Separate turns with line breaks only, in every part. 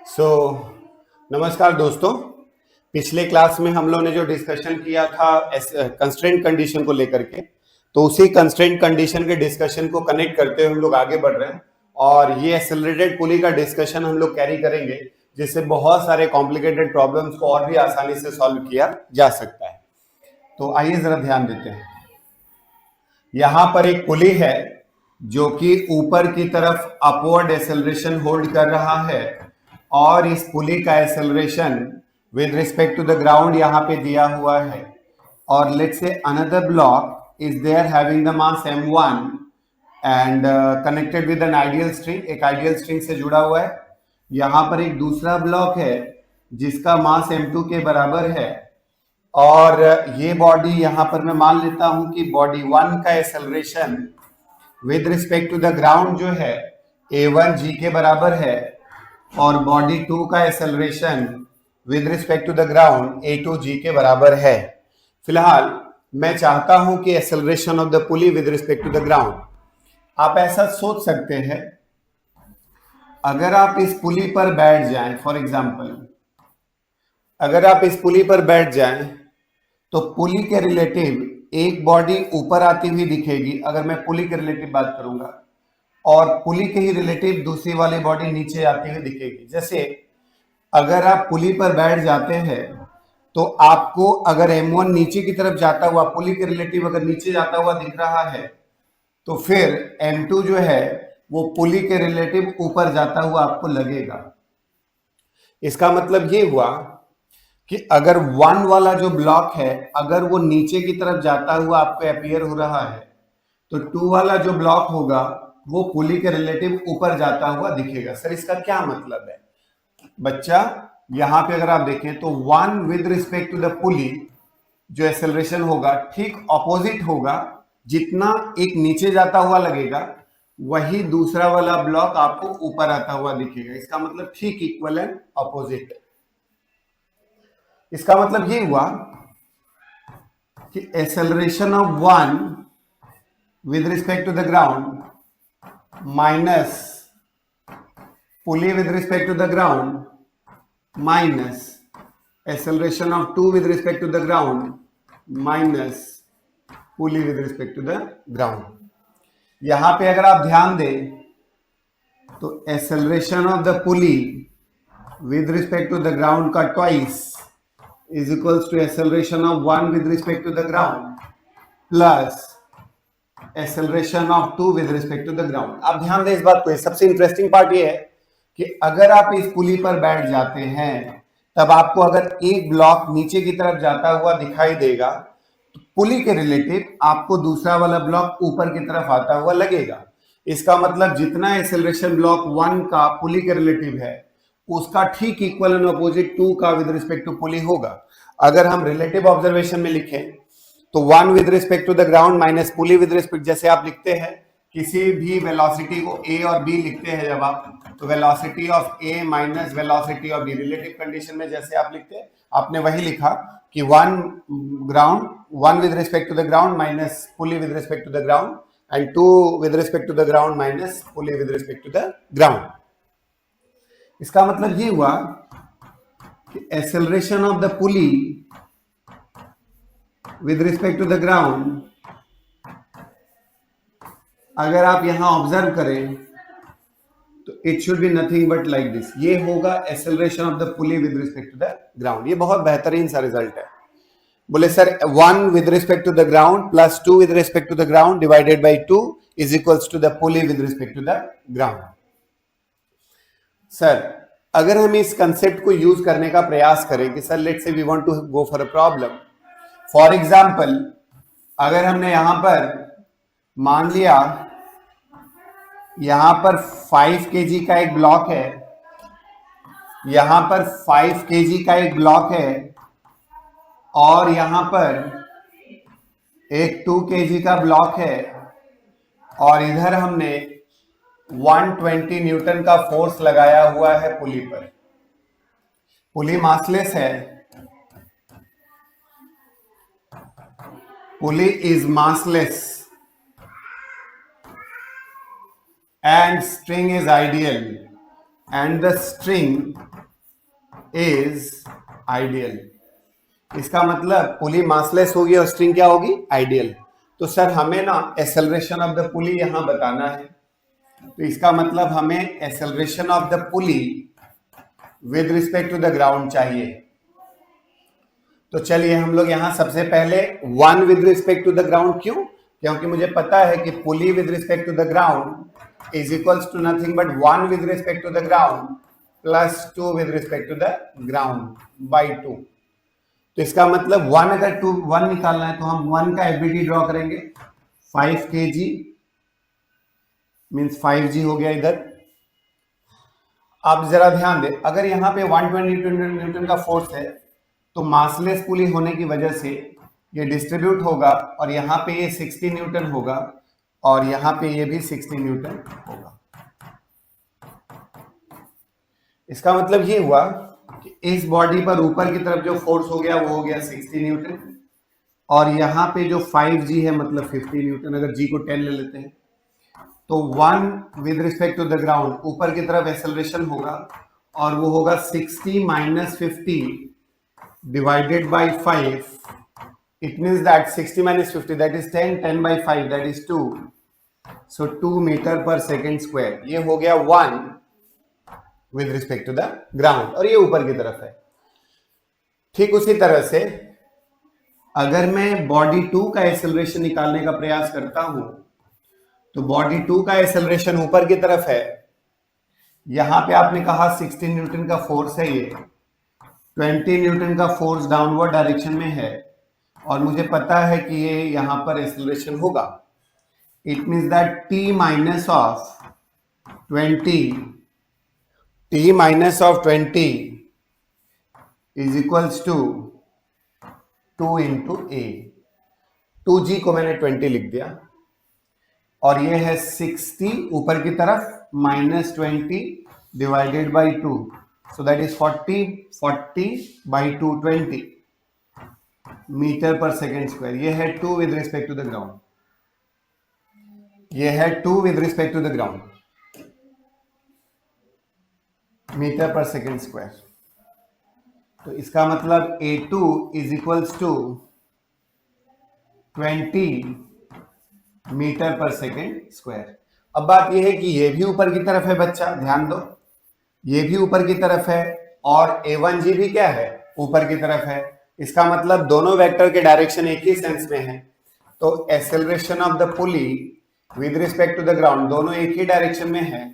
सो नमस्कार दोस्तों। पिछले क्लास में हम लोग ने जो डिस्कशन किया था कंस्ट्रेंट कंडीशन को लेकर के, तो उसी कंस्ट्रेंट कंडीशन के डिस्कशन को कनेक्ट करते हुए हम लोग आगे बढ़ रहे हैं और ये एक्सेलरेटेड पुली का डिस्कशन हम लोग कैरी करेंगे, जिससे बहुत सारे कॉम्प्लिकेटेड प्रॉब्लम्स को और भी आसानी से सॉल्व किया जा सकता है। तो आइए जरा ध्यान देते हैं। यहां पर एक पुली है जो कि ऊपर की तरफ अपवर्ड एक्सेलरेशन होल्ड कर रहा है और इस पुली का acceleration with respect to the ground यहाँ पे दिया हुआ है। और let's say another block is there having the mass m1 and connected with an ideal string, एक आइडियल स्ट्रिंग से जुड़ा हुआ है। यहाँ पर एक दूसरा ब्लॉक है जिसका मास m2 के बराबर है और ये बॉडी यहाँ पर मैं मान लेता हूं कि बॉडी 1 का acceleration with respect to the ground जो है a1 g के बराबर है और बॉडी 2 का acceleration with respect to the ground a2 g के बराबर है। फिलहाल मैं चाहता हूं कि acceleration of the pulley with respect to the ground, आप ऐसा सोच सकते हैं, अगर आप इस पुली पर बैठ जाएं, फॉर एग्जांपल अगर आप इस पुली पर बैठ जाएं तो पुली के रिलेटिव एक बॉडी ऊपर आती हुई दिखेगी अगर मैं पुली के रिलेटिव बात करूंगा, और पुली के ही रिलेटिव दूसरी वाली बॉडी नीचे आती हुई दिखेगी। जैसे अगर आप पुली पर बैठ जाते हैं तो आपको अगर m1 नीचे की तरफ जाता हुआ, पुली के रिलेटिव अगर नीचे जाता हुआ दिख रहा है, तो फिर m2 जो है वो पुली के रिलेटिव ऊपर जाता हुआ आपको लगेगा। इसका मतलब ये हुआ कि अगर 1 वाला जो ब्लॉक है अगर वो नीचे की तरफ जाता हुआ आपको अपीयर हो रहा है, तो 2 वाला जो ब्लॉक होगा वो पुली के रिलेटिव ऊपर जाता हुआ दिखेगा। सर इसका क्या मतलब है बच्चा? यहां पे अगर आप देखें तो 1 with respect to the pulley जो एक्सेलरेशन होगा ठीक ऑपोजिट होगा, जितना एक नीचे जाता हुआ लगेगा वही दूसरा वाला ब्लॉक आपको ऊपर आता हुआ दिखेगा। इसका मतलब ठीक इक्वल एंड ऑपोजिट। इसका मतलब ये हुआ कि acceleration of 1 with respect to the ground minus pulley with respect to the ground minus acceleration of 2 with respect to the ground minus pulley with respect to the ground. यहां पे अगर आप ध्यान दें तो acceleration of the pulley with respect to the ground का twice is equals to acceleration of 1 with respect to the ground plus acceleration of 2 with respect to the ground। आप ध्यान दें इस बात को, सबसे इंटरेस्टिंग पार्ट ये है कि अगर आप इस पुली पर बैठ जाते हैं तब आपको अगर एक ब्लॉक नीचे की तरफ जाता हुआ दिखाई देगा तो पुली के रिलेटिव आपको दूसरा वाला ब्लॉक ऊपर की तरफ आता हुआ लगेगा। इसका मतलब जितना एक्सेलरेशन ब्लॉक 1 का पुली के रिलेटिव है उसका ठीक इक्वल एंड अपोजिट 2 का विद रिस्पेक्ट टू पुली होगा। अगर हम रिलेटिव ऑब्जर्वेशन में लिखें तो 1 with respect to the ground minus pulley with respect, जैसे आप लिखते हैं किसी भी वेलोसिटी को a और b लिखते हैं जब आप, तो velocity of a minus velocity of b, relative condition में जैसे आप लिखते हैं आपने वही लिखा कि 1 with respect to the ground minus pulley with respect to the ground and 2 with respect to the ground minus pulley with respect to the ground. इसका मतलब ये हुआ कि acceleration of the pulley with respect to the ground, अगर आप यहां observe करें तो it should be nothing but like this. ये होगा acceleration of the pulley with respect to the ground. ये बहुत बेहतरीन सा रिजल्ट है। बोले sir 1 with respect to the ground plus 2 with respect to the ground divided by 2 is equals to the pulley with respect to the ground. Sir अगर हम इस concept को यूज करने का प्रयास करें कि sir let's say we want to go for a problem, for example अगर हमने यहां पर मान लिया यहां पर 5 kg का एक ब्लॉक है, यहां पर 5 kg का एक ब्लॉक है और यहां पर एक 2 kg का ब्लॉक है और इधर हमने 120 न्यूटन का फोर्स लगाया हुआ है पुली पर। पुली मासलेस है, pulley is massless and string is ideal. And the string is ideal. इसका मतलब पुली मासलेस होगी और स्ट्रिंग क्या होगी, आइडियल। तो सर हमें ना एक्सेलरेशन ऑफ द पुली यहां बताना है, तो इसका मतलब हमें acceleration of the pulley with respect to the ground चाहिए। तो चलिए हम लोग यहां सबसे पहले one with respect to the ground, क्यों? क्योंकि मुझे पता है कि pulley with respect to the ground is equals to nothing but one with respect to the ground plus two with respect to the ground by two. तो इसका मतलब one, अगर टू वन निकालना है तो हम वन का एफबीटी ड्रॉ करेंगे। 5 kg मीन्स 5g हो गया इधर। आप जरा ध्यान दें, अगर यहाँ पे 120 न्यूटन का फोर्स है तो मासलेस पुली होने की वजह से ये डिस्ट्रीब्यूट होगा और यहाँ पे ये 60 न्यूटन होगा और यहाँ पे ये भी 60 न्यूटन होगा। इसका मतलब ये हुआ कि इस बॉडी पर ऊपर की तरफ जो फोर्स हो गया वो हो गया 60 न्यूटन और यहाँ पे जो 5g है मतलब 50 न्यूटन। अगर g को 10 ले लेते हैं तो 1 with respect to the ground ऊपर की तरफ एक्सेलरेशन होगा और वो होगा 60 minus 50 divided by 5. It means that 60 minus 50 that is 10, 10 by 5 that is 2. So 2 meter per second square. ये हो गया 1 with respect to the ground और ये ऊपर की तरफ है। ठीक उसी तरह से अगर मैं बॉडी 2 का एक्सेलरेशन निकालने का प्रयास करता हूं तो बॉडी 2 का एक्सेलरेशन ऊपर की तरफ है। यहां पे आपने कहा 16 न्यूटन का फोर्स है, ये 20 न्यूटन का फोर्स डाउनवर्ड डायरेक्शन में है और मुझे पता है कि ये यहां पर एक्सेलरेशन होगा। It means that t minus of 20 is equals to 2 into a. 2g को मैंने 20 लिख दिया और ये है 60 ऊपर की तरफ minus 20 divided by 2, so that is 40 by 220 metre पर सेकेंड स्क्वायर। ये है 2 with respect to the ground, ये है 2 with respect to the ground metre पर सेकेंड स्क्वायर। तो इसका मतलब A2 is equals to 20 metre पर सेकेंड स्क्वायर। अब बात यह है कि ये भी ऊपर की तरफ है बच्चा, ध्यान दो, ये भी ऊपर की तरफ है और A1g भी क्या है, ऊपर की तरफ है। इसका मतलब दोनों वेक्टर के डायरेक्शन एक ही सेंस में है। तो acceleration of the pulley with respect to the ground दोनों एक ही डायरेक्शन में है।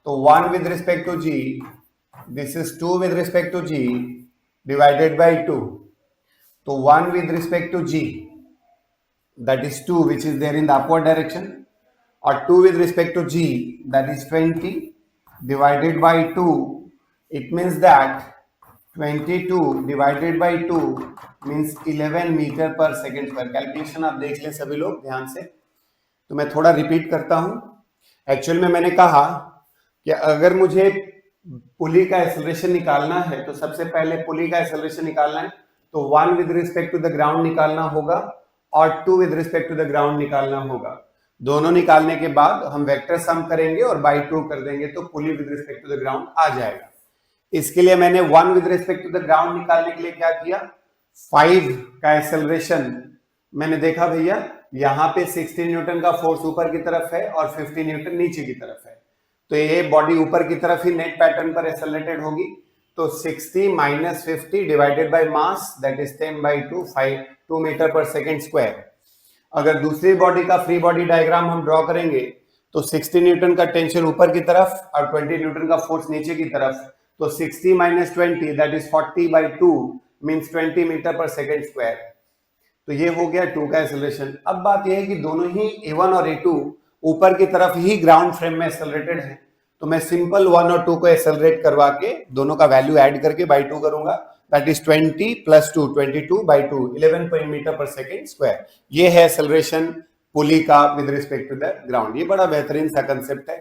तो 1 with respect to g, this is 2 with respect to g divided by 2। तो 1 with respect to g that is 2 which is there in the upward direction or 2 with respect to g that is 20 divided by 2. It means that 22 divided by 2 means 11 metre पर second square. Calculation आप देख लें सभी लोग ध्यान से। तो मैं थोड़ा रिपीट करता हूं। एक्चुअल में मैंने कहा कि अगर मुझे पुली का एक्सेलरेशन निकालना है तो सबसे पहले पुली का एक्सेलरेशन निकालना है तो 1 with respect to the ground निकालना होगा और 2 with respect to the ground निकालना होगा। दोनों निकालने के बाद हम वेक्टर सम करेंगे और बाई 2 कर देंगे तो pulley with respect to the ground आ जाएगा। इसके लिए मैंने 1 with respect to the ground निकालने के लिए क्या किया, 5 का एक्सेलरेशन मैंने देखा भैया यहाँ पे 60 न्यूटन का फोर्स ऊपर की तरफ है और 50 न्यूटन नीचे की तरफ है, तो ये बॉडी ऊपर की तरफ ही नेट पैटर्न पर एक्सेलरेटेड होगी। तो 60 minus 50 divided by mass that is 10 by 2, 2 metre पर सेकेंड स्क्वायर। अगर दूसरी बॉडी का फ्री बॉडी डायग्राम हम ड्रॉ करेंगे तो 60 न्यूटन का टेंशन ऊपर की तरफ और 20 न्यूटन का फोर्स नीचे की तरफ, तो 60 minus 20 that is 40 by 2 means 20 metre पर सेकेंड स्क्वायर। तो ये हो गया 2 का एक्सेलरेशन। अब बात यह है कि दोनों ही A1 और A2 ऊपर की तरफ ही ग्राउंड फ्रेम में एक्सेलरेटेड है, तो मैं सिंपल 1 और 2 को एक्सेलरेट करवा के दोनों का वैल्यू ऐड करके बाई 2 करूंगा। That is 20 plus 2, 22 by 2, 11 metre पर सेकेंड स्क्वायर। ये है एक्सेलरेशन पुली का with respect to the ground. ये बड़ा बेहतरीन सा कंसेप्ट है,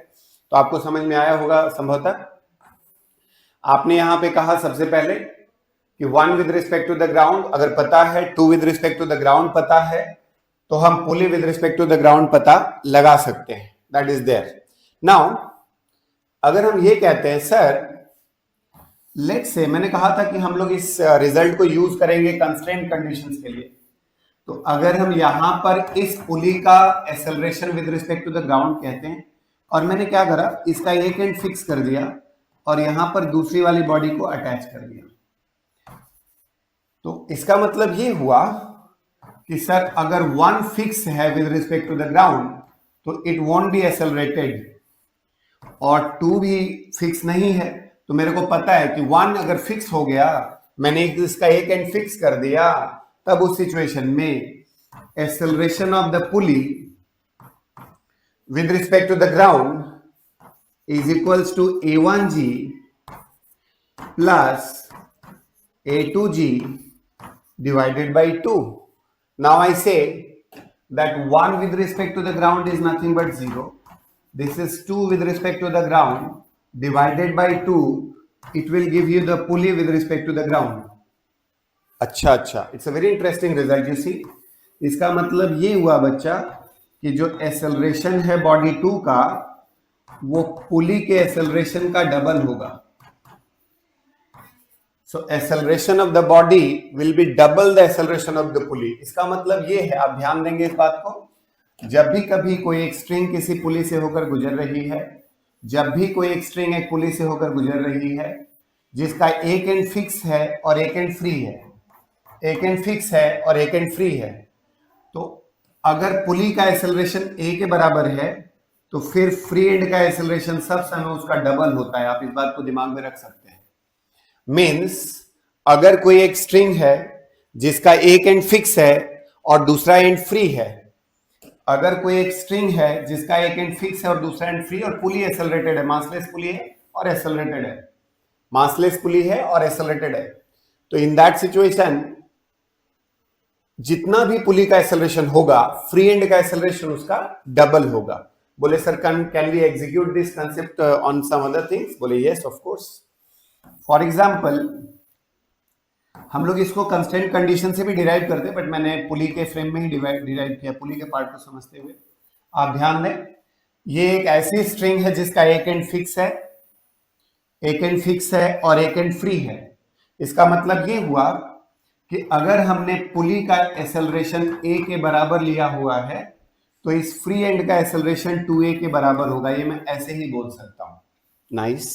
तो आपको समझ में आया होगा संभवतः। आपने यहां पे कहा सबसे पहले कि 1 with respect to the ground अगर पता है, 2 with respect to the ground पता है, तो हम pulley with respect to the ground पता लगा सकते हैं। That is there. नाउ अगर हम ये कहते हैं सर, लेट्स से मैंने कहा था कि हम लोग इस रिजल्ट को यूज करेंगे कंस्ट्रेंट कंडीशंस के लिए, तो अगर हम यहां पर इस पुली का acceleration with respect to the ground कहते हैं, और मैंने क्या करा, इसका एक एंड फिक्स कर दिया और यहां पर दूसरी वाली बॉडी को अटैच कर दिया, तो इसका मतलब ये हुआ कि सर अगर वन फिक्स है with respect to the ground तो इट वोंट बी एक्सेलरेटेड, और टू भी फिक्स नहीं है, तो मेरे को पता है कि वन अगर फिक्स हो गया, मैंने इसका एक एंड फिक्स कर दिया, तब उस सिचुएशन में acceleration of the pulley with respect to the ground is equals to a1g plus a2g divided by 2. Now I say that 1 with respect to the ground is nothing but 0. This is 2 with respect to the ground divided by 2. It will give you the pulley with respect to the ground. अच्छा, it's a very interesting result you see. इसका मतलब ये हुआ बच्चा कि जो acceleration है body 2 का, वो पुली के एक्सेलरेशन का डबल होगा. So acceleration of the body will be double the acceleration of the pulley. इसका मतलब ये है, आप ध्यान देंगे इस बात को, जब भी कभी कोई एक स्ट्रिंग किसी पुली से होकर गुजर रही है, जब भी कोई एक स्ट्रिंग एक पुली से होकर गुजर रही है जिसका एक एंड फिक्स है और एक एंड फ्री है, एक एंड फिक्स है और एक एंड फ्री है, तो अगर पुली का एक्सेलरेशन a के बराबर है तो फिर फ्री एंड का एक्सेलरेशन सब समय उसका डबल होता है. आप इस बात को दिमाग में रख सकते हैं. मीन्स अगर कोई एक स्ट्रिंग है जिसका एक एंड फिक्स है और दूसरा एंड फ्री है, अगर कोई एक स्ट्रिंग है जिसका एक एंड फिक्स है और दूसरा एंड फ्री, और पुली एक्सेलरेटेड है, मासलेस पुली है और एक्सेलरेटेड है, मासलेस पुली है और एक्सेलरेटेड है, तो इन दैट सिचुएशन जितना भी पुली का एक्सेलरेशन होगा, फ्री एंड का एक्सेलरेशन उसका डबल होगा. बोले sir can we execute this concept on some other things? बोले yes of course. For example हम लोग इसको कंस्ट्रेंट कंडीशन से भी डिराइव करते हैं, बट मैंने पुली के फ्रेम में ही डिराइव किया, पुली के पार्ट को समझते हुए. आप ध्यान दें, ये एक ऐसी स्ट्रिंग है जिसका एक एंड फिक्स है, एक एंड फिक्स है और एक एंड फ्री है. इसका मतलब ये हुआ कि अगर हमने पुली का एक्सेलरेशन a के बराबर लिया हुआ है तो इस फ्री एंड का एक्सेलरेशन 2a के बराबर होगा. ये मैं ऐसे ही बोल सकता हूं. नाइस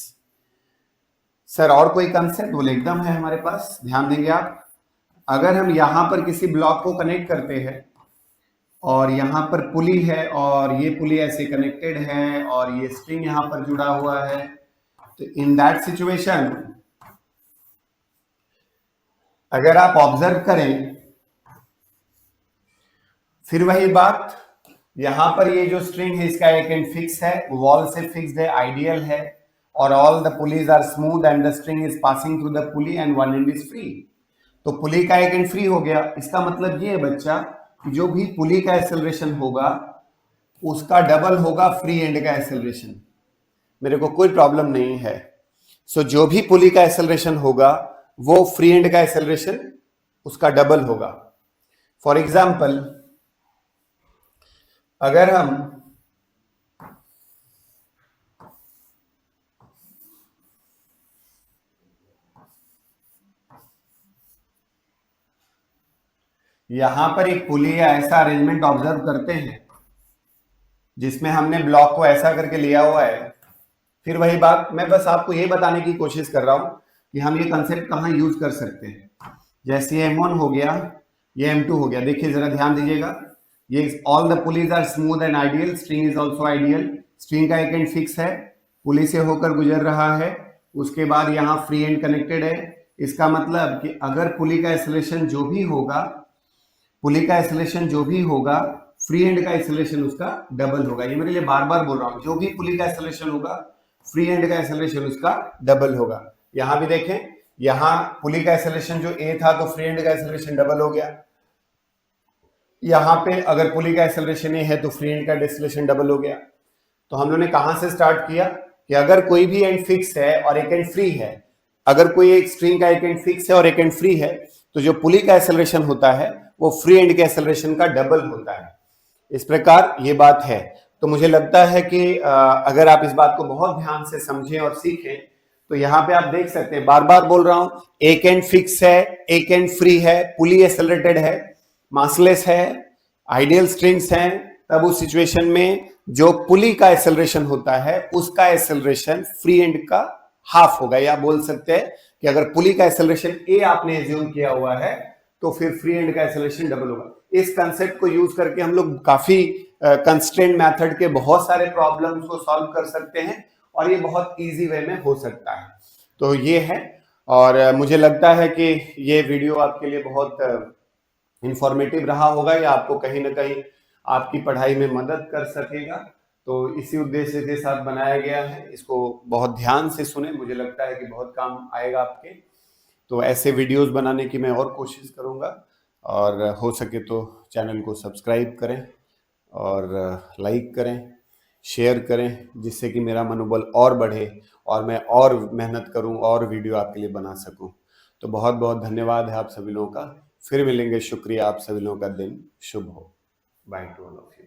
सर, और कोई कंसेप्ट? बोले एकदम है हमारे पास. ध्यान देंगे आप, अगर हम यहां पर किसी ब्लॉक को कनेक्ट करते हैं और यहां पर पुली है और ये पुली ऐसे कनेक्टेड है और ये स्ट्रिंग यहां पर जुड़ा हुआ है, तो इन दैट सिचुएशन अगर आप ऑब्जर्व करें, फिर वही बात, यहां पर ये जो स्ट्रिंग है इसका एक एंड फिक्स है, वॉल से फिक्स्ड है, आइडियल है, और all the pulleys are smooth and the string is passing through the pulley and one end is free. तो पुली का एक एंड फ्री हो गया. इसका मतलब ये है बच्चा कि जो भी पुली का एक्सेलरेशन होगा उसका डबल होगा फ्री एंड का एक्सेलरेशन. मेरे को कोई प्रॉब्लम नहीं है. सो जो भी पुली का एक्सेलरेशन होगा वो फ्री एंड का एक्सेलरेशन उसका डबल होगा. फॉर एग्जाम्पल अगर हम यहां पर एक पुली या ऐसा अरेंजमेंट ऑब्जर्व करते हैं जिसमें हमने ब्लॉक को ऐसा करके लिया हुआ है, फिर वही बात, मैं बस आपको ये बताने की कोशिश कर रहा हूं कि हम ये कंसेप्ट कहां यूज कर सकते हैं. जैसे ये M1 हो गया, ये M2 हो गया. देखिए जरा ध्यान दीजिएगा, ये all the pulleys are smooth and ideal, string is also ideal. String का एक एंड फिक्स है, पुली से होकर गुजर रहा है, उसके बाद यहाँ फ्री एंड कनेक्टेड है. इसका मतलब कि अगर पुली का एक्सेलरेशन जो भी होगा, पुली का एक्सेलरेशन जो भी होगा, फ्री एंड का एक्सेलरेशन उसका डबल होगा. ये मेरे लिए बार बार बोल रहा हूं, जो भी पुली का एक्सेलरेशन होगा फ्री एंड का एक्सेलरेशन उसका डबल होगा. यहां भी देखें, यहां पुली का एक्सेलरेशन जो a था तो फ्री एंड का एक्सेलरेशन डबल हो गया. यहां पे अगर पुली का एक्सेलरेशन a है तो फ्री एंड का एक्सेलरेशन डबल हो गया. तो हम लोगों ने कहां से स्टार्ट किया कि अगर कोई भी एंड फिक्स है और एक एंड फ्री है, अगर कोई एक स्ट्रिंग का एक एंड फिक्स है और एक एंड फ्री है, तो जो पुली का एक्सेलरेशन होता है वो फ्री एंड के एक्सेलरेशन का डबल होता है. इस प्रकार ये बात है. तो मुझे लगता है कि अगर आप इस बात को बहुत ध्यान से समझें और सीखें तो यहाँ पे आप देख सकते हैं, बार बार बोल रहा हूं, एक एंड फिक्स है, एक एंड फ्री है, पुली एक्सेलरेटेड है, मासलेस है, आइडियल स्ट्रिंग्स हैं, तब उस सिचुएशन में जो पुली का एक्सेलरेशन होता है उसका एक्सेलरेशन फ्री एंड का हाफ होगा। या बोल सकते हैं कि अगर पुली का एक्सेलरेशन ए आपने एज्यूम किया हुआ है तो फिर फ्री एंड का एक्सेलरेशन डबल होगा। इस कंसेप्ट को यूज करके हम लोग काफी कंस्ट्रेंट मेथड के बहुत सारे प्रॉब्लम्स को सॉल्व कर सकते हैं और ये बहुत इजी वे में हो सकता है। तो ये है, और मुझे लगता है कि ये वीडियो आपके लिए बहुत इंफॉर्मेटिव रहा होगा या आपको कहीं ना कहीं आपकी पढ़ाई में मदद कर सकेगा। तो इसी उद्देश्य के साथ बनाया गया है, इसको बहुत ध्यान से सुने, मुझे लगता है कि बहुत काम आएगा आपके। तो ऐसे वीडियोस बनाने की मैं और कोशिश करूंगा, और हो सके तो चैनल को सब्सक्राइब करें और लाइक करें, शेयर करें, जिससे कि मेरा मनोबल और बढ़े और मैं और मेहनत करूं और वीडियो आपके लिए बना सकूं। तो बहुत बहुत धन्यवाद है आप सभी लोगों का। फिर मिलेंगे, शुक्रिया। आप सभी लोगों का दिन शुभ हो। By two all of you.